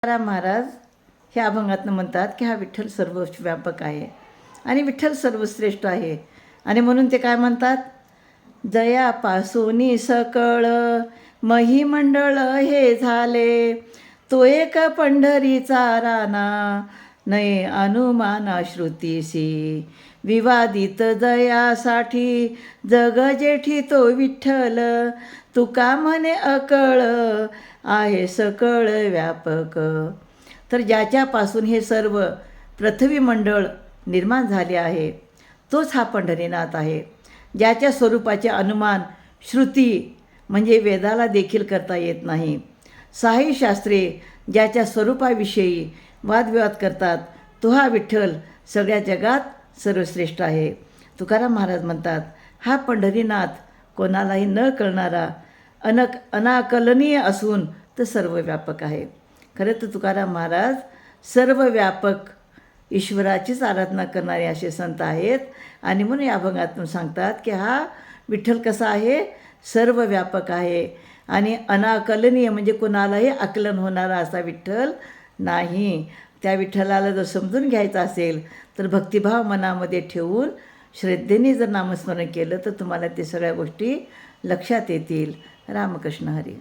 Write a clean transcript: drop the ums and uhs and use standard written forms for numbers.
तुकाराम महाराज ह्या अभंगातनं म्हणतात की हा विठ्ठल सर्वव्यापक आहे आणि विठ्ठल सर्वश्रेष्ठ आहे. आणि म्हणून ते काय म्हणतात, जयापासूनी सकळ महिमंडळ हे झाले, तो एक पंढरीचा राना नये अनुमाना श्रुतीसी, विवादित जयासाठी जग जेठी तो विठ्ठल, तुका म्हणे अकळ आहे सकळ व्यापक. तर ज्याच्यापासून हे सर्व पृथ्वी मंडळ निर्माण झाले आहे तोच हा पंढरीनाथ आहे. ज्याच्या स्वरूपाचे अनुमान श्रुती म्हणजे वेदाला देखील करता येत नाही. साही शास्त्रे ज्याच्या स्वरूपाविषयी वादविवाद करतात तो हा विठ्ठल सगळ्या जगात सर्वश्रेष्ठ आहे. तुकाराम महाराज म्हणतात, हा पंढरीनाथ कोणालाही न कळणारा अनाकलनीय असून तो सर्वव्यापक आहे. खरं तर तुकाराम महाराज सर्वव्यापक ईश्वराचीच आराधना करणारे असे संत आहेत. आणि म्हणून या अभंगातून सांगतात की हा विठ्ठल कसा आहे, सर्वव्यापक आहे आणि अनाकलनीय म्हणजे कोणालाही आकलन होणारा असा विठ्ठल नाही. त्या विठ्ठलाला जर समजून घ्यायचं असेल तर भक्तिभाव मनामध्ये ठेवून श्रद्धेने जर नामस्मरण केलं तर तुम्हाला ते सगळ्या गोष्टी लक्षात येतील. रामकृष्ण हरी.